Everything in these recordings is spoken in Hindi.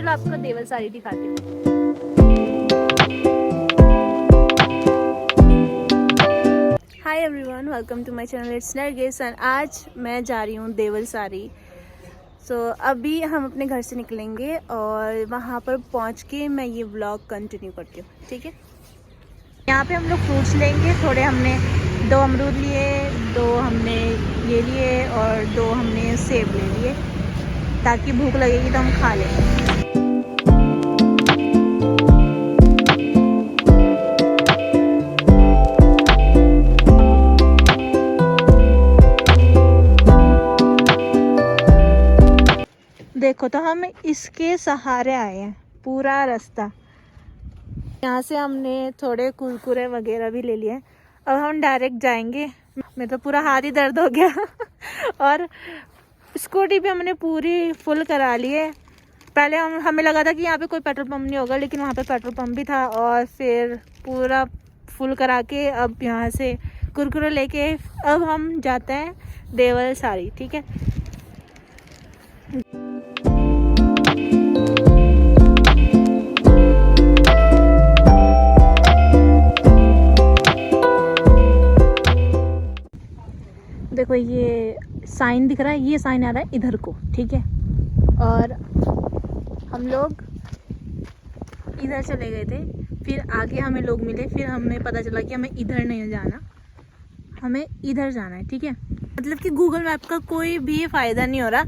चलो आपको देवल साड़ी दिखाती हूँ। Hi everyone, welcome to my channel it's Nargis and आज मैं जा रही हूँ देवल साड़ी। अभी हम अपने घर से निकलेंगे और वहाँ पर पहुँच के मैं ये व्लॉग कंटिन्यू करती हूँ, ठीक है। यहाँ पे हम लोग फ्रूट्स लेंगे। थोड़े हमने 2 अमरूद लिए, 2 हमने ये लिए और 2 हमने सेब ले लिए, ताकि भूख लगेगी तो हम खा लेंगे। देखो तो हम इसके सहारे आए हैं पूरा रास्ता। यहाँ से हमने थोड़े कुरकुरे वगैरह भी ले लिए। अब हम डायरेक्ट जाएंगे। मेरा तो पूरा हाथ ही दर्द हो गया और स्कूटी भी हमने पूरी फुल करा ली है। पहले हमें लगा था कि यहाँ पे कोई पेट्रोल पंप नहीं होगा, लेकिन वहाँ पे पेट्रोल पंप भी था और फिर पूरा फुल करा के अब यहाँ से कुरकुरे लेके अब हम जाते हैं देवल साड़ी, ठीक है। देखो ये साइन दिख रहा है, ये साइन आ रहा है इधर को, ठीक है। और हम लोग इधर चले गए थे, फिर आगे हमें लोग मिले, फिर हमें पता चला कि हमें इधर नहीं जाना, हमें इधर जाना है, ठीक है। मतलब कि गूगल मैप का कोई भी फ़ायदा नहीं हो रहा।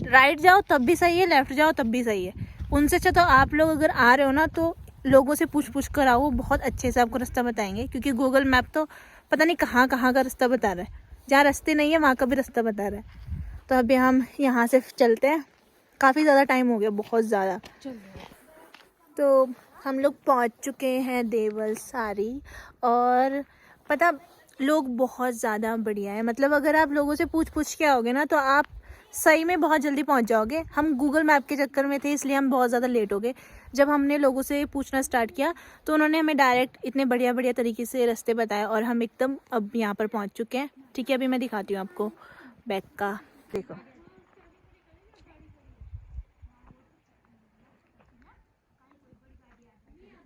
राइट जाओ तब भी सही है, लेफ़्ट जाओ तब भी सही है। उनसे अच्छा तो आप लोग अगर आ रहे हो ना तो लोगों से पूछ कर आओ, बहुत अच्छे से आपको रास्ता बताएंगे। क्योंकि गूगल मैप तो पता नहीं कहाँ कहाँ का रास्ता बता रहा है, जहाँ रास्ते नहीं है वहाँ का भी रास्ता बता रहा है। तो अभी हम यहाँ से चलते हैं। काफ़ी ज़्यादा टाइम हो गया, बहुत ज़्यादा। तो हम लोग पहुँच चुके हैं देवल साड़ी। और पता लोग बहुत ज़्यादा बढ़िया है। मतलब अगर आप लोगों से पूछ के आओगे ना तो आप सही में बहुत जल्दी पहुँच जाओगे। हम गूगल मैप के चक्कर में थे, इसलिए हम बहुत ज़्यादा लेट हो गए। जब हमने लोगों से पूछना स्टार्ट किया तो उन्होंने हमें डायरेक्ट इतने बढ़िया तरीके से रास्ते बताए और हम एकदम अब यहाँ पर पहुँच चुके हैं, ठीक है। अभी मैं दिखाती हूँ आपको बैग का, देखो।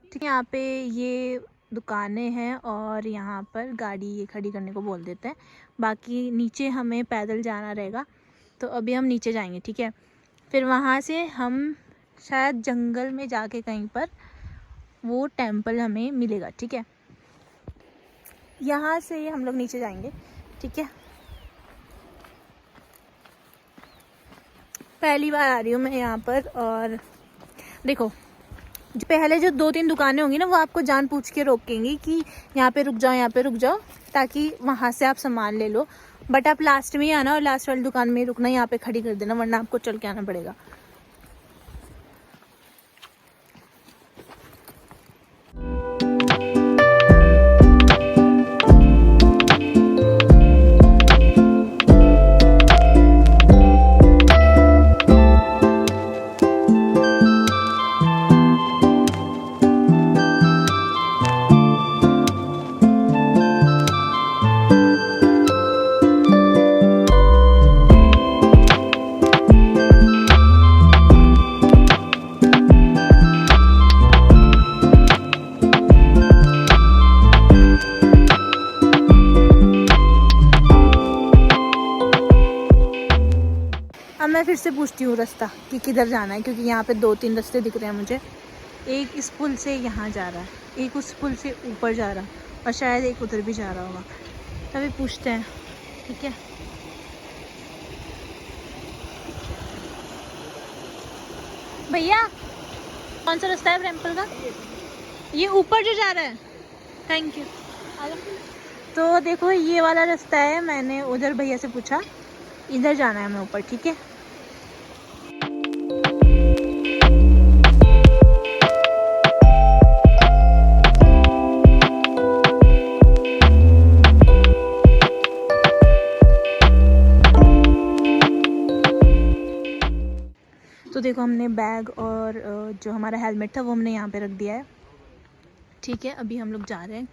ठीक है, यहाँ पे ये दुकानें हैं और यहाँ पर गाड़ी ये खड़ी करने को बोल देते हैं। बाकी नीचे हमें पैदल जाना रहेगा, तो अभी हम नीचे जाएंगे, ठीक है। फिर वहाँ से हम शायद जंगल में जाके कहीं पर वो टेंपल हमें मिलेगा, ठीक है। यहाँ से हम लोग नीचे जाएंगे, ठीक है। पहली बार आ रही हूँ मैं यहाँ पर। और देखो पहले जो 2-3 दुकानें होंगी ना वो आपको जान पूछ के रोकेंगी कि यहाँ पे रुक जाओ, यहाँ पे रुक जाओ, ताकि वहाँ से आप सामान ले लो। बट आप लास्ट में ही आना और लास्ट वाली दुकान में ही रुकना, यहाँ पे खड़ी कर देना, वरना आपको चल के आना पड़ेगा। मैं फिर से पूछती हूँ रास्ता कि किधर जाना है, क्योंकि यहाँ पे 2-3 रास्ते दिख रहे हैं मुझे। एक इस पुल से यहाँ जा रहा है, एक उस पुल से ऊपर जा रहा है और शायद एक उधर भी जा रहा होगा। अभी पूछते हैं, ठीक है। भैया कौन सा रास्ता है टेंपल का? ये ऊपर जो जा रहा है। Thank you. तो देखो ये वाला रास्ता है, मैंने उधर भैया से पूछा, इधर जाना है हमें ऊपर, ठीक है। तो देखो हमने बैग और जो हमारा हेलमेट था वो हमने यहाँ पे रख दिया है, ठीक है। अभी हम लोग जा रहे हैं।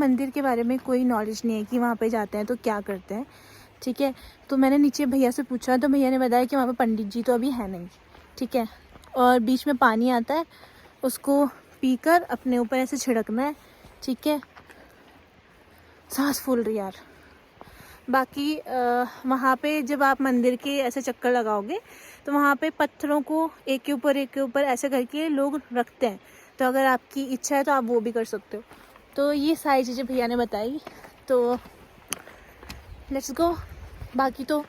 मंदिर के बारे में कोई नॉलेज नहीं है कि वहाँ पे जाते हैं तो क्या करते हैं, ठीक है। तो मैंने नीचे भैया से पूछा तो भैया ने बताया कि वहाँ पे पंडित जी तो अभी है नहीं, ठीक है। और बीच में पानी आता है, उसको पीकर अपने ऊपर ऐसे छिड़कना है, ठीक है। सांस फूल रही यार। बाकी वहाँ पे जब आप मंदिर के ऐसे चक्कर लगाओगे तो वहाँ पे पत्थरों को एक के ऊपर ऐसे करके लोग रखते हैं, तो अगर आपकी इच्छा है तो आप वो भी कर सकते हो। तो ये सारी चीज़ें भैया ने बताई, तो लेट्स गो। बाकी तो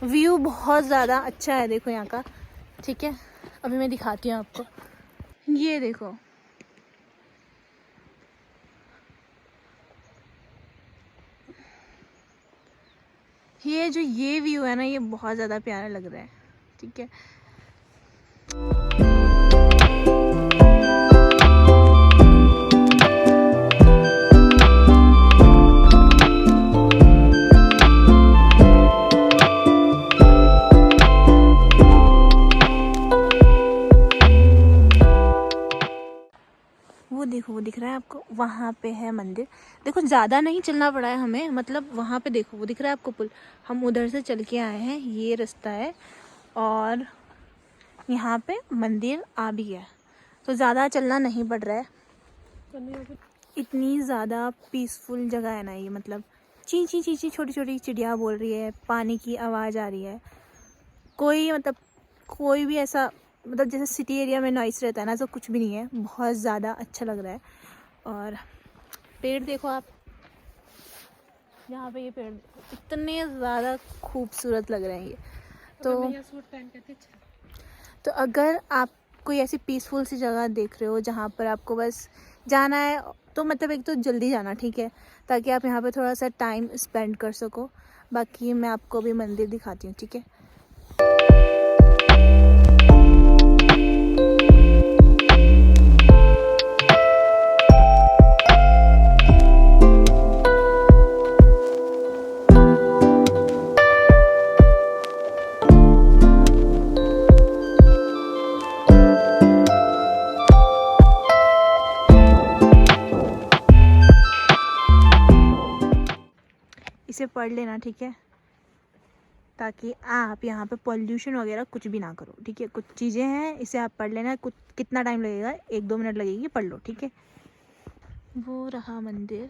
व्यू बहुत ज़्यादा अच्छा है, देखो यहाँ का, ठीक है। अभी मैं दिखाती हूँ आपको, ये देखो, ये जो ये व्यू है ना, ये बहुत ज़्यादा प्यारा लग रहा है, ठीक है। वो देखो, वो दिख रहा है आपको, वहाँ पे है मंदिर। देखो ज़्यादा नहीं चलना पड़ा है हमें, मतलब वहाँ पे देखो, वो दिख रहा है आपको पुल, हम उधर से चल के आए हैं, ये रास्ता है और यहाँ पे मंदिर आ भी है, तो ज़्यादा चलना नहीं पड़ रहा है। इतनी ज़्यादा पीसफुल जगह है ना ये, मतलब ची ची ची ची छोटी छोटी चिड़िया बोल रही है, पानी की आवाज़ आ रही है, कोई भी ऐसा मतलब जैसे सिटी एरिया में नॉइस रहता है ना, तो कुछ भी नहीं है, बहुत ज़्यादा अच्छा लग रहा है। और पेड़ देखो आप, यहाँ पे ये पेड़ इतने ज़्यादा खूबसूरत लग रहे हैं ये। तो अगर आप कोई ऐसी पीसफुल सी जगह देख रहे हो जहाँ पर आपको बस जाना है, तो मतलब एक तो जल्दी जाना, ठीक है, ताकि आप यहाँ पे थोड़ा सा टाइम स्पेंड कर सको। बाकी मैं आपको भी मंदिर दिखाती हूँ, ठीक है। इसे पढ़ लेना, ठीक है, ताकि आप यहाँ पे पॉल्यूशन वगैरह कुछ भी ना करो, ठीक है। कुछ चीज़ें हैं, इसे आप पढ़ लेना, कुछ कितना टाइम लगेगा, 1-2 मिनट लगेगी, पढ़ लो, ठीक है। वो रहा मंदिर,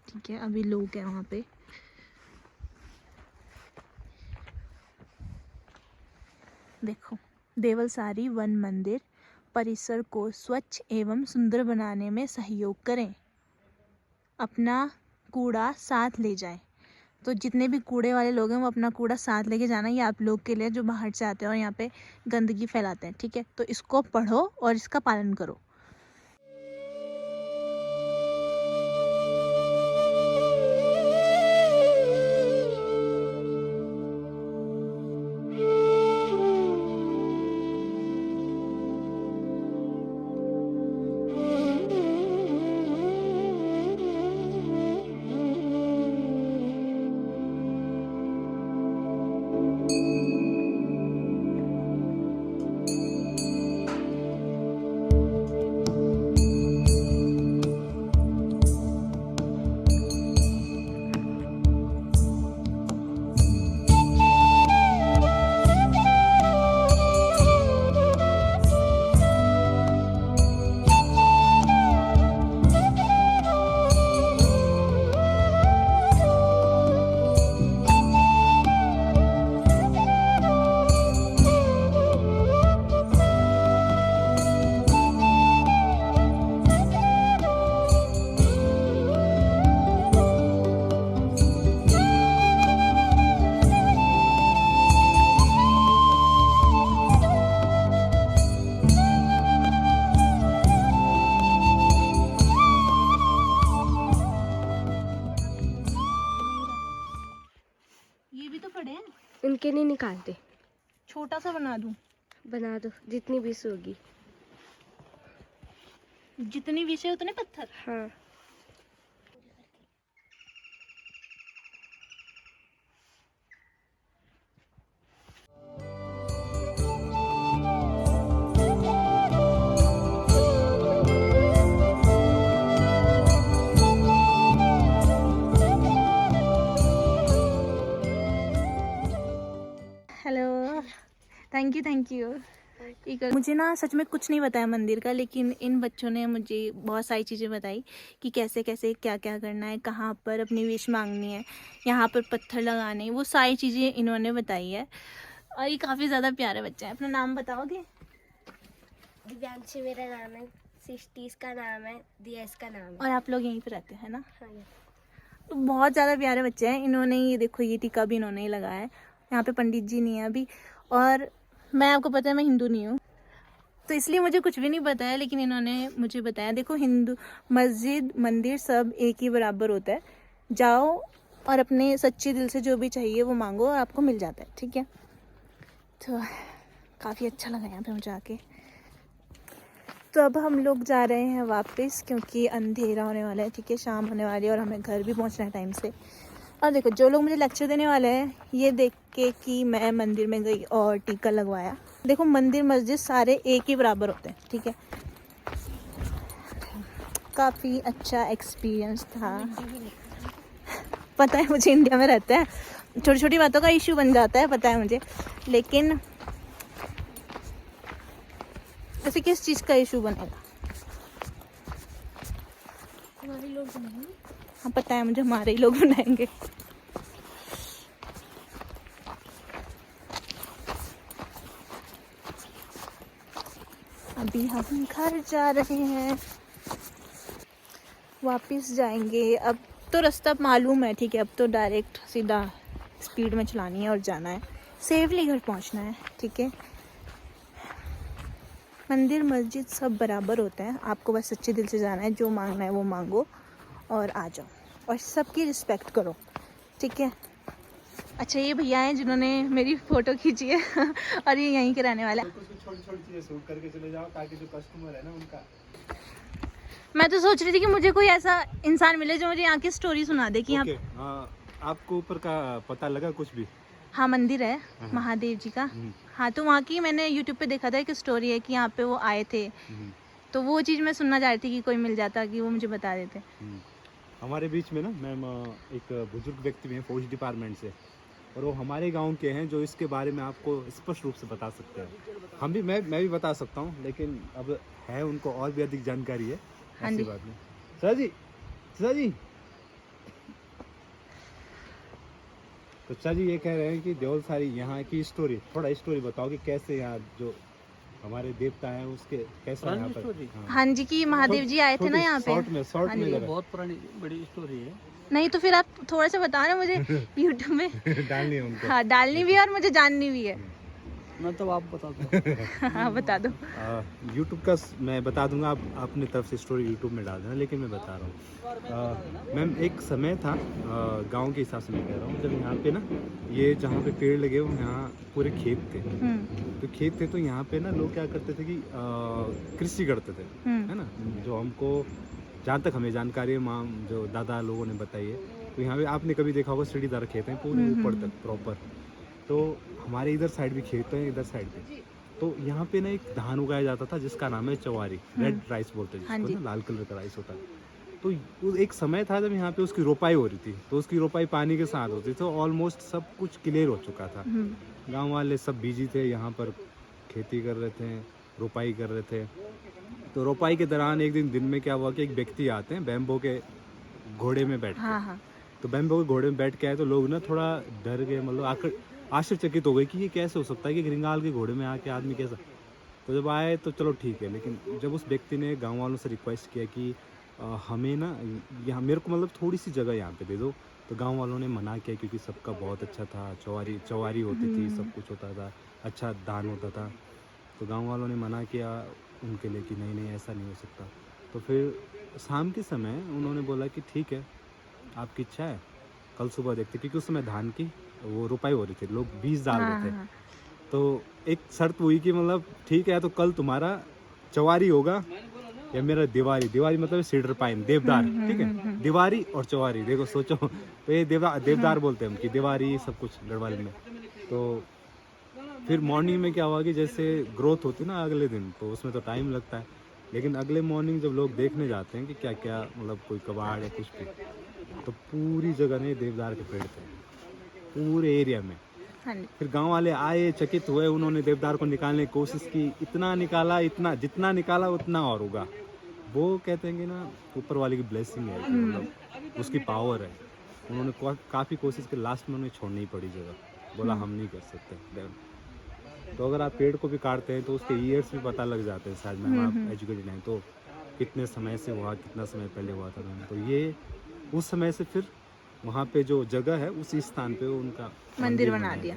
ठीक है, अभी लोग हैं वहाँ पे। देखो, देवलसारी वन मंदिर परिसर को स्वच्छ एवं सुंदर बनाने में सहयोग करें, अपना कूड़ा साथ ले जाएं। तो जितने भी कूड़े वाले लोग हैं वो अपना कूड़ा साथ लेके जाना, ये आप लोग के लिए जो बाहर से आते हैं और यहाँ पे गंदगी फैलाते हैं, ठीक है। तो इसको पढ़ो और इसका पालन करो। उनके नहीं निकालते, छोटा सा बना दूं? बना दो, जितनी बीस होगी। जितनी विषय उतने पत्थर। हाँ। Thank you. मुझे ना सच में कुछ नहीं बताया मंदिर का, लेकिन इन बच्चों ने मुझे बहुत सारी चीज़ें बताई कि कैसे कैसे क्या क्या करना है, कहाँ पर अपनी विश मांगनी है, यहाँ पर पत्थर लगाने हैं, वो सारी चीज़ें इन्होंने बताई है। और ये काफ़ी ज़्यादा प्यारे बच्चे हैं। अपना नाम बताओगे? दिव्यांशी मेरा नाम है, सृष्टि इसका नाम है, दिया इसका नाम है। और आप लोग यहीं पर रहते हैं ना? हाँ जी। तो बहुत ज़्यादा प्यारे बच्चे हैं। इन्होंने ये देखो, ये टीका भी इन्होंने ही लगाया है। यहाँ पे पंडित जी नहीं है अभी, और मैं, आपको पता है मैं हिंदू नहीं हूँ, तो इसलिए मुझे कुछ भी नहीं पता है, लेकिन इन्होंने मुझे बताया। देखो, हिंदू मस्जिद मंदिर सब एक ही बराबर होता है। जाओ और अपने सच्चे दिल से जो भी चाहिए वो मांगो और आपको मिल जाता है, ठीक है। तो काफ़ी अच्छा लगा यहाँ पे मुझे आके। तो अब हम लोग जा रहे हैं वापस, क्योंकि अंधेरा होने वाला है, ठीक है, शाम होने वाली है और हमें घर भी पहुँचना है टाइम से। और देखो, जो लोग मुझे लेक्चर देने वाले हैं, ये देख के कि मैं मंदिर में गई और टीका लगवाया। देखो, मंदिर मस्जिद सारे एक ही बराबर होते हैं, ठीक है। काफ़ी अच्छा एक्सपीरियंस था। पता है मुझे, इंडिया में रहता है, छोटी छोटी बातों का इशू बन जाता है, पता है मुझे, लेकिन ऐसे किस चीज़ का इशू बनेगा? हमारे लोग बनाएंगे। हाँ, पता है मुझे, हमारे ही लोग बनाएंगे। अभी हम घर जा रहे हैं, वापस जाएंगे। अब तो रास्ता मालूम है, ठीक है, अब तो डायरेक्ट सीधा स्पीड में चलानी है और जाना है, सेफली घर पहुंचना है, ठीक है। मंदिर मस्जिद सब बराबर होते हैं, आपको बस सच्चे दिल से जाना है, जो मांगना है वो मांगो और आ जाओ, और सबकी रिस्पेक्ट करो, ठीक है। अच्छा, ये भैया हैं जिन्होंने मेरी फ़ोटो खींची है और ये यहीं के रहने वाला है। छोटी छोटी चीजें शूट करके चले जाओ, ताकि जो कस्टमर है ना उनका। मैं तो सोच रही थी कि मुझे कोई ऐसा इंसान मिले जो मुझे यहाँ की स्टोरी सुना दे कि यहाँ। आपको ऊपर का पता लगा कुछ भी? हाँ, मंदिर है महादेव जी का। हाँ, तो वहाँ की मैंने यूट्यूब पे देखा था एक स्टोरी है कि यहाँ पे वो आए थे, तो वो चीज़ मैं सुनना चाह रही थी कि कोई मिल जाता कि वो मुझे बता देते। हमारे बीच में ना मैम एक बुजुर्ग व्यक्ति भी हैं फौज डिपार्टमेंट से, और वो हमारे गांव के हैं, जो इसके बारे में आपको स्पष्ट रूप से बता सकते हैं। मैं भी बता सकता हूँ, लेकिन अब है उनको और भी अधिक जानकारी है। हाँ ऐसी जी। बात नहीं। सर जी तो सर जी ये कह रहे हैं कि देवल सारी यहाँ की थोड़ा स्टोरी बताओ कि कैसे यहाँ जो हमारे देवता हैं उसके कैसा यहाँ पर। हाँ जी, कि महादेव जी आए थे ना यहाँ पे। शॉर्ट में जरा। बहुत पुरानी बड़ी स्टोरी है। नहीं तो फिर आप थोड़ा सा बता रहे मुझे यूट्यूब में। डालनी है उनको। हाँ, डालनी भी है और मुझे जाननी भी है। मैं तो आप बता दो। हाँ, बता दो। यूट्यूब का मैं बता दूंगा, आप अपनी तरफ से स्टोरी यूट्यूब में डाल देना, लेकिन मैं बता रहा हूँ मैम, एक समय था गांव के हिसाब से मैं कह रहा हूँ, जब यहाँ पे ना ये जहाँ पे पेड़ लगे हुए यहाँ पूरे खेत थे। तो खेत थे, तो यहाँ पे ना लोग क्या करते थे कि कृषि करते थे, है ना, जो हमको जहाँ तक हमें जानकारी है, माँ जो दादा लोगों ने बताई है। तो यहाँ पे आपने कभी देखा होगा सीढ़ीदार खेत हैं पूरे ऊपर तक प्रॉपर। तो हमारे इधर साइड भी खेत हैं, इधर साइड भी। तो यहाँ पे ना एक धान उगाया जाता था जिसका नाम है चवारी, रेड राइस बोलते हैं जिसको, ना लाल कलर का राइस होता है। तो एक समय था जब यहाँ पे उसकी रोपाई हो रही थी, तो उसकी रोपाई पानी के साथ होती थी, तो ऑलमोस्ट सब कुछ क्लियर हो चुका था। गांव वाले सब बिजी थे, यहाँ पर खेती कर रहे थे, रोपाई कर रहे थे। तो रोपाई के दौरान एक दिन में क्या हुआ कि एक व्यक्ति आते हैं बैम्बो के घोड़े में बैठ के। तो बैम्बो के घोड़े में बैठ के आए, तो लोग ना थोड़ा डर गए, मतलब आश्चर्यचकित हो गए कि ये कैसे हो सकता है कि रिंगाल के घोड़े में आके आदमी कैसा। तो जब आए तो चलो ठीक है, लेकिन जब उस व्यक्ति ने गांव वालों से रिक्वेस्ट किया कि हमें ना यहाँ मेरे को मतलब थोड़ी सी जगह यहाँ पे दे दो, तो गांव वालों ने मना किया, क्योंकि सबका बहुत अच्छा था, चवारी होती थी, सब कुछ होता था, अच्छा दान होता था। तो गांव वालों ने मना किया उनके लिए कि नहीं ऐसा नहीं हो सकता। तो फिर शाम के समय उन्होंने बोला कि ठीक है, आपकी इच्छा है, कल सुबह देखते, क्योंकि उस समय धान की वो रुपाई हो रही थी, लोग बीज डाल रहे थे। तो एक शर्त हुई कि मतलब ठीक है, तो कल तुम्हारा चवारी होगा या मेरा दीवारी मतलब सीडर पाइन, देवदार, ठीक है, दीवारी और चवारी, देखो सोचो। तो ये देवदार बोलते हैं हम, कि दीवारी सब कुछ गढ़वाल में। तो फिर मॉर्निंग में क्या हुआ कि जैसे ग्रोथ होती ना अगले दिन, तो उसमें तो टाइम लगता है, लेकिन अगले मॉर्निंग जब लोग देखने जाते हैं कि क्या क्या मतलब कोई कबाड़ या कुछ भी, तो पूरी जगह में देवदार के पेड़ थे पूरे एरिया में। हाँ जी। फिर गांव वाले आए, चकित हुए, उन्होंने देवदार को निकालने की कोशिश की, इतना निकाला, इतना जितना निकाला उतना और होगा। वो कहते हैं कि ना ऊपर वाले की ब्लेसिंग है, कि मतलब उसकी पावर है। उन्होंने काफ़ी कोशिश की, लास्ट में उन्हें छोड़नी ही पड़ी जगह, बोला हम नहीं कर सकते। तो अगर आप पेड़ को भी काटते हैं तो उसके ईयर्स भी पता लग जाते हैं, शायद में हम एजुकेटेड हैं तो कितने समय से हुआ, कितना समय पहले हुआ था। तो ये उस समय से फिर वहाँ पे जो जगह है उसी स्थान पे उनका मंदिर बना दिया।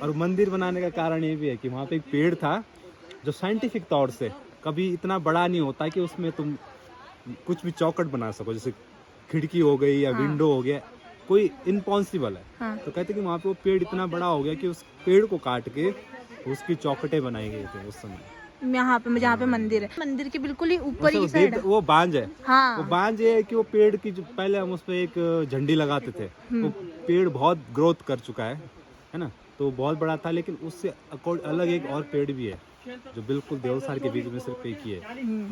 और मंदिर बनाने का कारण ये भी है कि वहाँ पे एक पेड़ था जो साइंटिफिक तौर से कभी इतना बड़ा नहीं होता कि उसमें तुम कुछ भी चौखट बना सको, जैसे खिड़की हो गई या विंडो हो गया, कोई इम्पॉसिबल है। हाँ। तो कहते कि वहाँ पे वो पेड़ इतना बड़ा हो गया कि उस पेड़ को काट के उसकी चौखटें बनाई गई थी उस समय। यहाँ पे जहाँ पे मंदिर है, मंदिर के बिल्कुल ही ऊपर ही साइड है। वो बांझ है। हाँ। वो बांझ ये है कि वो पेड़ की जो पहले हम उस पे एक झंडी लगाते थे, वो पेड़ बहुत ग्रोथ कर चुका है ना, तो बहुत बड़ा था। लेकिन उससे अलग एक और पेड़ भी है जो बिल्कुल देवसार के बीच में सिर्फ एक ही है।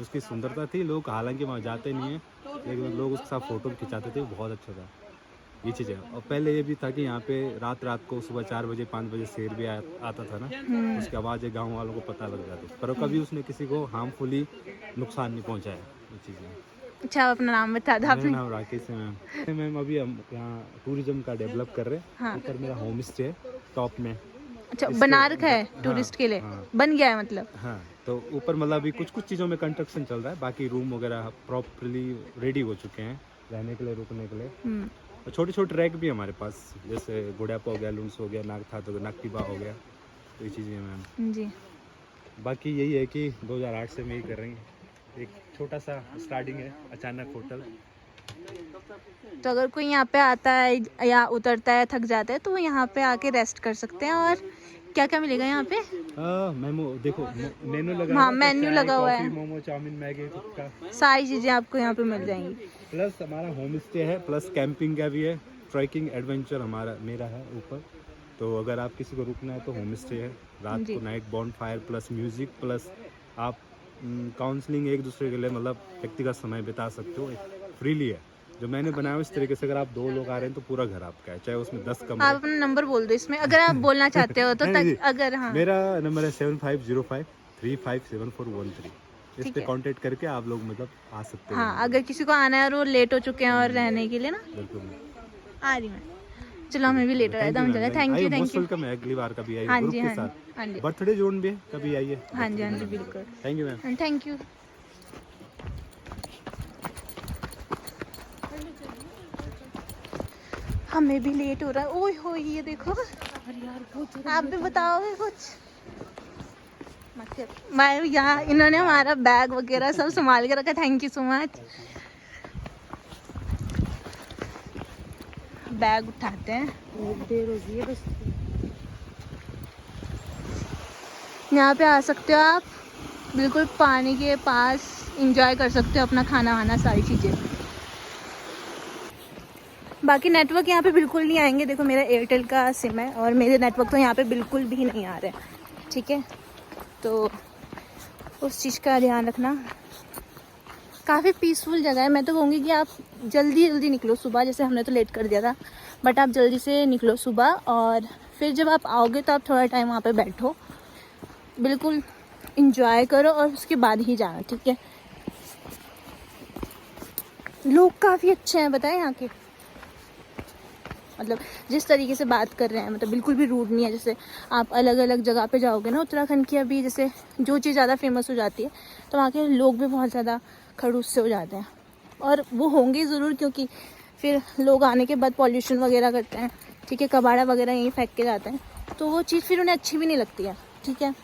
उसकी सुंदरता थी, लोग हालांकि वहाँ जाते नहीं है लेकिन लोग उसके साथ फोटो खिंचाते थे, वो बहुत अच्छा था। ये चीज़ है। और पहले ये भी था कि यहाँ पे रात को सुबह 4 बजे 5 बजे शेर भी आता था ना, उसकी आवाज़ गांव वालों को पता लग जाती, पर कभी उसने किसी को हार्मफुली नुकसान नहीं पहुँचाया। ये चीज़ें। अच्छा, अपना नाम बता दो मेरा आपने। नाम राकेश है मैम। मैम अभी हम यहाँ टूरिज्म का डेवलप कर रहे हैं। हाँ। ऊपर मेरा होम स्टे है टॉप में। अच्छा, बना रखा है टूरिस्ट के लिए। हाँ। बन गया है मतलब। हाँ, तो ऊपर मतलब अभी कुछ चीज़ों में कंस्ट्रक्शन चल रहा है, बाकी रूम वगैरह प्रॉपरली रेडी हो चुके हैं रहने के लिए, रुकने के लिए। और छोटे छोटे ट्रैक भी हमारे पास, जैसे गुड़ियापा हो गया, लुंस हो गया, नागथा हो गया, नागटिबा हो गया, तो ये चीज़ें मैम। जी। बाकी यही है कि 2008 से हम यही कर रहे हैं। एक छोटा सा स्टार्टिंग है, अचानक होटल। तो अगर कोई यहाँ पे आता है या उतरता है, थक जाता है, तो वो यहाँ पे आके रेस्ट कर सकते हैं। और क्या क्या मिलेगा यहाँ पे? मेमो देखो, मेनू लगा हाँ, है, मेन्यू चाय, लगा हुआ है। Coffee, momo, chow mein, Maggi, tikka, सारी चीजें आपको यहाँ पे मिल जाएंगी। प्लस हमारा होम स्टे है, प्लस कैंपिंग का भी है, ट्रैकिंग एडवेंचर मेरा है ऊपर। तो अगर आप किसी को रुकना है तो होम स्टे है, रात को night bonfire plus music plus आप काउंसलिंग एक दूसरे के लिए मतलब व्यक्तिगत समय बिता सकते हो, फ्रीली है। जो मैंने बनाया इस तरीके से, अगर आप 2 लोग आ रहे हैं तो पूरा घर आपका है, चाहे उसमें 10 कमरे। आप अपना नंबर बोल दो इसमें, अगर आप बोलना चाहते हो तो अगर। हाँ, मेरा नंबर है 7505357413। इस पे है। कांटेक्ट करके आप लोग मतलब आ सकते हैं। हाँ, अगर किसी को आना है और वो लेट हो चुके हैं और रहने के लिए ना, बिल्कुल। आ रही मैं। चलो, हमें भी लेट हो रहा है, दम चला। Thank you. मोस्ट वेलकम है, अगली बार कभी आइए हाँ ग्रुप जी, के हाँ साथ। जी, हाँ जी, बर्थडे जोन भी है, कभी आइए। हाँ जी, हाँ जी, बिल्कुल। Thank you ma'am. Thank you. हमें भी लेट हो रहा है। ओए हो, ये देखो। आप भी बताओगे कुछ? मैं यहाँ, इन्होंने हमारा बैग वगैरह सब संभाल के रखा। Thank you so much. Bag उठाते हैं। देर हो गई है बस। यहाँ पे आ सकते हो आप, बिल्कुल पानी के पास एंजॉय कर सकते हो अपना खाना वाना, सारी चीज़ें। बाकी नेटवर्क यहाँ पे बिल्कुल नहीं आएंगे। देखो, मेरा एयरटेल का सिम है और मेरे नेटवर्क तो यहाँ पे बिल्कुल भी नहीं आ रहे हैं, ठीक है? तो उस चीज़ का ध्यान रखना। काफ़ी पीसफुल जगह है। मैं तो कहूँगी कि आप जल्दी निकलो सुबह, जैसे हमने तो लेट कर दिया था, बट आप जल्दी से निकलो सुबह। और फिर जब आप आओगे तो आप थोड़ा टाइम वहाँ पे बैठो, बिल्कुल इंजॉय करो और उसके बाद ही जाना, ठीक है? लोग काफ़ी अच्छे हैं, बताएं यहाँ के। मतलब जिस तरीके से बात कर रहे हैं, मतलब बिल्कुल भी रूड नहीं है। जैसे आप अलग अलग जगह पे जाओगे ना, उत्तराखंड की अभी जैसे जो चीज़ ज़्यादा फेमस हो जाती है तो वहाँ के लोग भी बहुत ज़्यादा खड़ूस से हो जाते हैं। और वो होंगे ज़रूर, क्योंकि फिर लोग आने के बाद पॉल्यूशन वगैरह करते हैं, ठीक है? कबाड़ा वगैरह यहीं फेंक के जाते हैं, तो वो चीज़ फिर उन्हें अच्छी भी नहीं लगती है, ठीक है?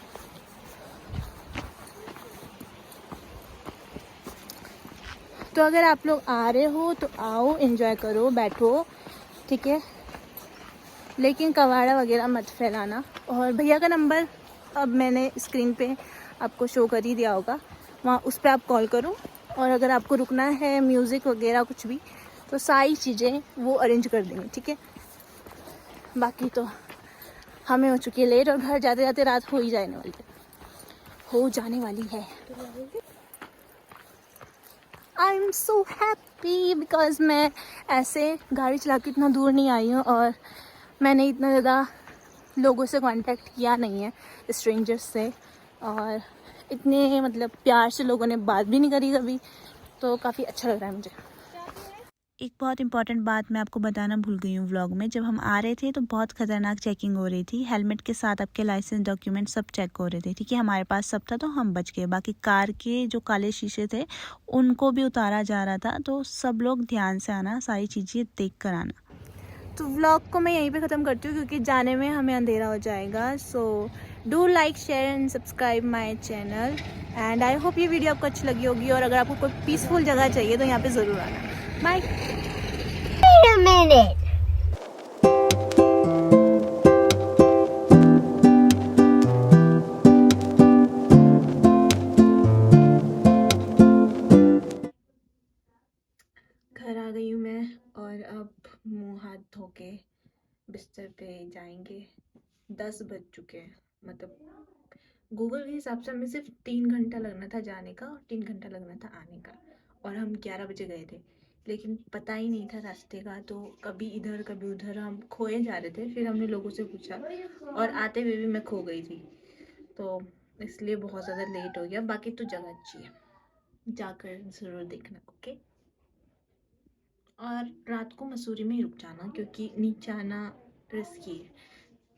तो अगर आप लोग आ रहे हो तो आओ, एंजॉय करो, बैठो, ठीक है? लेकिन कबाड़ा वगैरह मत फैलाना। और भैया का नंबर अब मैंने स्क्रीन पे आपको शो कर ही दिया होगा, वहाँ उस पर आप कॉल करो। और अगर आपको रुकना है, म्यूज़िक वगैरह कुछ भी, तो सारी चीज़ें वो अरेंज कर देंगे, ठीक है? बाकी तो हमें हो चुकी है लेट, और घर जाते जाते रात हो जाने वाली है। I am so happy because मैं ऐसे गाड़ी चला के इतना दूर नहीं आई हूँ, और मैंने इतना ज़्यादा लोगों से कांटेक्ट किया नहीं है, स्ट्रेंजर्स से, और इतने मतलब प्यार से लोगों ने बात भी नहीं करी कभी, तो काफ़ी अच्छा लग रहा है मुझे। एक बहुत इंपॉर्टेंट बात मैं आपको बताना भूल गई हूँ व्लॉग में। जब हम आ रहे थे तो बहुत ख़तरनाक चेकिंग हो रही थी। हेलमेट के साथ आपके लाइसेंस डॉक्यूमेंट सब चेक हो रहे थे, ठीक है। हमारे पास सब था तो हम बच गए। बाकी कार के जो काले शीशे थे उनको भी उतारा जा रहा था, तो सब लोग ध्यान से आना, सारी चीज़ें देख कर आना। तो व्लॉग को मैं यहीं पे ख़त्म करती हूँ क्योंकि जाने में हमें अंधेरा हो जाएगा। So do like, share and subscribe my channel, and I hope ये वीडियो आपको अच्छी लगी होगी। और अगर आपको कोई पीसफुल जगह चाहिए तो यहाँ पे ज़रूर आना। बाय। Wait a minute. घर आ गई हूँ मैं, और अब मुंह हाथ धो के बिस्तर पे जाएंगे। 10 बज चुके हैं, मतलब गूगल के हिसाब से हमें सिर्फ 3 घंटा लगना था जाने का और 3 घंटा लगना था आने का, और हम 11 बजे गए थे। लेकिन पता ही नहीं था रास्ते का, तो कभी इधर कभी उधर हम खोए जा रहे थे। फिर हमने लोगों से पूछा, और आते हुए भी मैं खो गई थी, तो इसलिए बहुत ज़्यादा लेट हो गया। बाकी तो जगह अच्छी है, जाकर ज़रूर देखना, ओके। और रात को मसूरी में ही रुक जाना क्योंकि नीचे आना रिस्की है,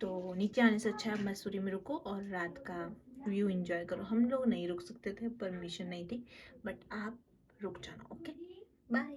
तो नीचे आने से अच्छा है मसूरी में रुको और रात का व्यू एंजॉय करो। हम लोग नहीं रुक सकते थे, परमिशन नहीं थी, बट आप रुक जाना, ओके। बाय।